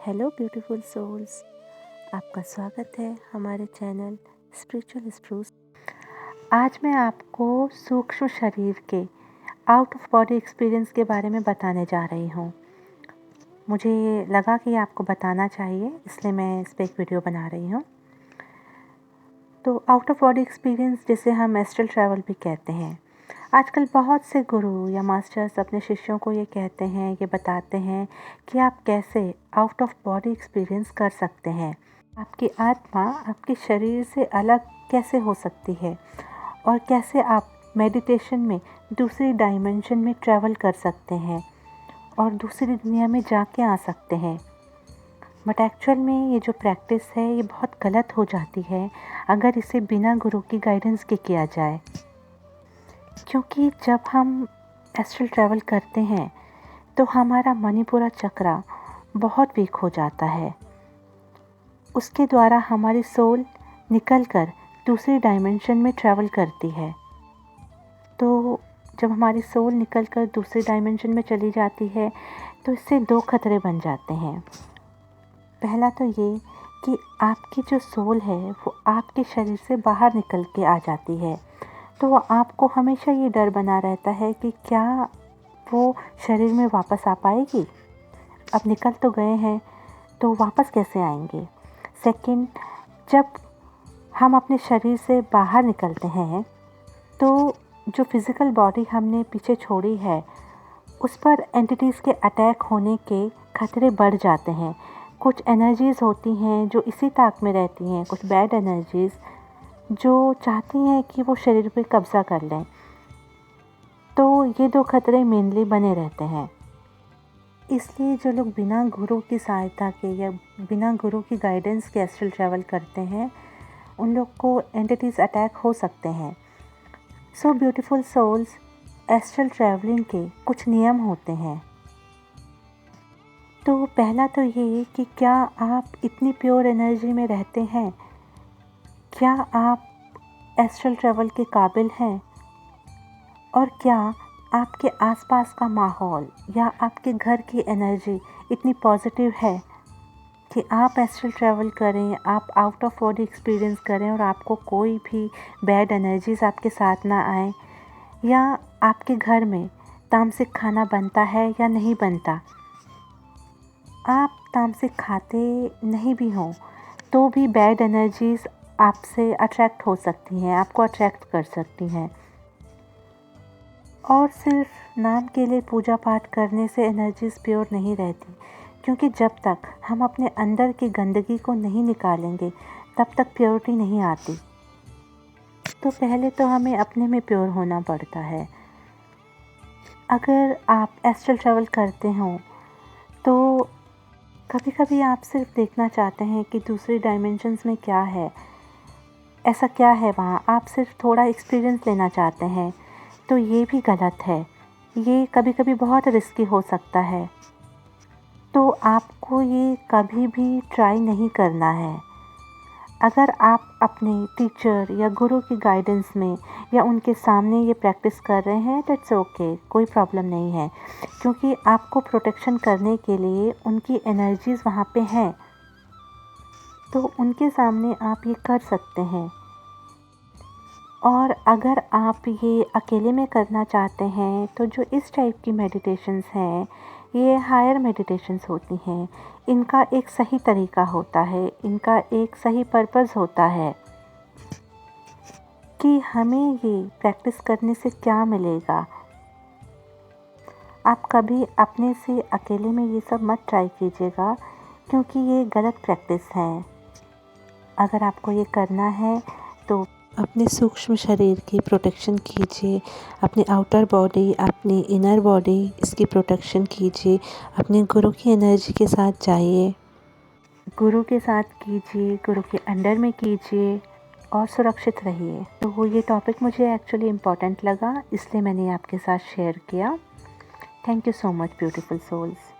Hello beautiful souls, आपका स्वागत है हमारे चैनल स्पिरिचुअल स्प्रूस। आज मैं आपको सूक्ष्म शरीर के आउट ऑफ बॉडी एक्सपीरियंस के बारे में बताने जा रही हूँ। मुझे लगा कि आपको बताना चाहिए, इसलिए मैं इस पर एक वीडियो बना रही हूँ। तो आउट ऑफ बॉडी एक्सपीरियंस जिसे हम एस्ट्रल ट्रैवल भी कहते हैं, आजकल बहुत से गुरु या मास्टर्स अपने शिष्यों को ये कहते हैं, ये बताते हैं कि आप कैसे आउट ऑफ बॉडी एक्सपीरियंस कर सकते हैं। आपकी आत्मा आपके शरीर से अलग कैसे हो सकती है और कैसे आप मेडिटेशन में दूसरी डायमेंशन में ट्रैवल कर सकते हैं और दूसरी दुनिया में जाके आ सकते हैं। बट एक्चुअल में ये जो प्रैक्टिस है ये बहुत गलत हो जाती है अगर इसे बिना गुरु की गाइडेंस के किया जाए, क्योंकि जब हम एस्ट्रल ट्रैवल करते हैं तो हमारा मणिपुरा चक्रा बहुत वीक हो जाता है। उसके द्वारा हमारी सोल निकलकर दूसरी डायमेंशन में ट्रैवल करती है। तो जब हमारी सोल निकलकर दूसरी डायमेंशन में चली जाती है तो इससे दो खतरे बन जाते हैं। पहला तो ये कि आपकी जो सोल है वो आपके शरीर से बाहर निकल के आ जाती है, तो आपको हमेशा ये डर बना रहता है कि क्या वो शरीर में वापस आ पाएगी। अब निकल तो गए हैं तो वापस कैसे आएंगे। सेकंड, जब हम अपने शरीर से बाहर निकलते हैं तो जो फिज़िकल बॉडी हमने पीछे छोड़ी है उस पर एंटिटीज़ के अटैक होने के खतरे बढ़ जाते हैं। कुछ एनर्जीज़ होती हैं जो इसी ताक में रहती हैं, कुछ बैड एनर्जीज़ जो चाहती हैं कि वो शरीर पे कब्ज़ा कर लें। तो ये दो खतरे मेनली बने रहते हैं। इसलिए जो लोग बिना गुरु की सहायता के या बिना गुरु की गाइडेंस के एस्ट्रल ट्रैवल करते हैं उन लोग को एंटिटीज़ अटैक हो सकते हैं। So beautiful souls, astral traveling के कुछ नियम होते हैं। तो पहला तो ये कि क्या आप इतनी प्योर एनर्जी में रहते हैं, क्या आप एस्ट्रल ट्रैवल के काबिल हैं, और क्या आपके आसपास का माहौल या आपके घर की एनर्जी इतनी पॉजिटिव है कि आप एस्ट्रल ट्रैवल करें, आप आउट ऑफ बॉडी एक्सपीरियंस करें और आपको कोई भी बैड एनर्जीज़ आपके साथ ना आए। या आपके घर में तामसिक खाना बनता है या नहीं बनता, आप तामसिक खाते नहीं भी हों तो भी बैड एनर्जीज़ आपसे अट्रैक्ट हो सकती हैं, आपको अट्रैक्ट कर सकती हैं। और सिर्फ नाम के लिए पूजा पाठ करने से एनर्जीज़ प्योर नहीं रहती, क्योंकि जब तक हम अपने अंदर की गंदगी को नहीं निकालेंगे तब तक प्योरिटी नहीं आती। तो पहले तो हमें अपने में प्योर होना पड़ता है। अगर आप एस्ट्रल ट्रैवल करते हों तो कभी कभी आप सिर्फ देखना चाहते हैं कि दूसरी डायमेंशंस में क्या है, ऐसा क्या है वहाँ, आप सिर्फ थोड़ा एक्सपीरियंस लेना चाहते हैं, तो ये भी गलत है। ये कभी कभी बहुत रिस्की हो सकता है, तो आपको ये कभी भी ट्राई नहीं करना है। अगर आप अपने टीचर या गुरु की गाइडेंस में या उनके सामने ये प्रैक्टिस कर रहे हैं तो इट्स ओके, कोई प्रॉब्लम नहीं है, क्योंकि आपको प्रोटेक्शन करने के लिए उनकी एनर्जीज़ वहाँ पे हैं, तो उनके सामने आप ये कर सकते हैं। और अगर आप ये अकेले में करना चाहते हैं तो जो इस टाइप की मेडिटेशंस हैं ये हायर मेडिटेशंस होती हैं। इनका एक सही तरीका होता है, इनका एक सही पर्पस होता है कि हमें ये प्रैक्टिस करने से क्या मिलेगा। आप कभी अपने से अकेले में ये सब मत ट्राई कीजिएगा, क्योंकि ये गलत प्रैक्टिस है। अगर आपको ये करना है तो अपने सूक्ष्म शरीर की प्रोटेक्शन कीजिए, अपनी आउटर बॉडी, अपनी इनर बॉडी, इसकी प्रोटेक्शन कीजिए। अपने गुरु की एनर्जी के साथ जाइए, गुरु के साथ कीजिए, गुरु के अंडर में कीजिए और सुरक्षित रहिए। तो ये टॉपिक मुझे एक्चुअली इम्पॉर्टेंट लगा, इसलिए मैंने आपके साथ शेयर किया। Thank you so much beautiful souls.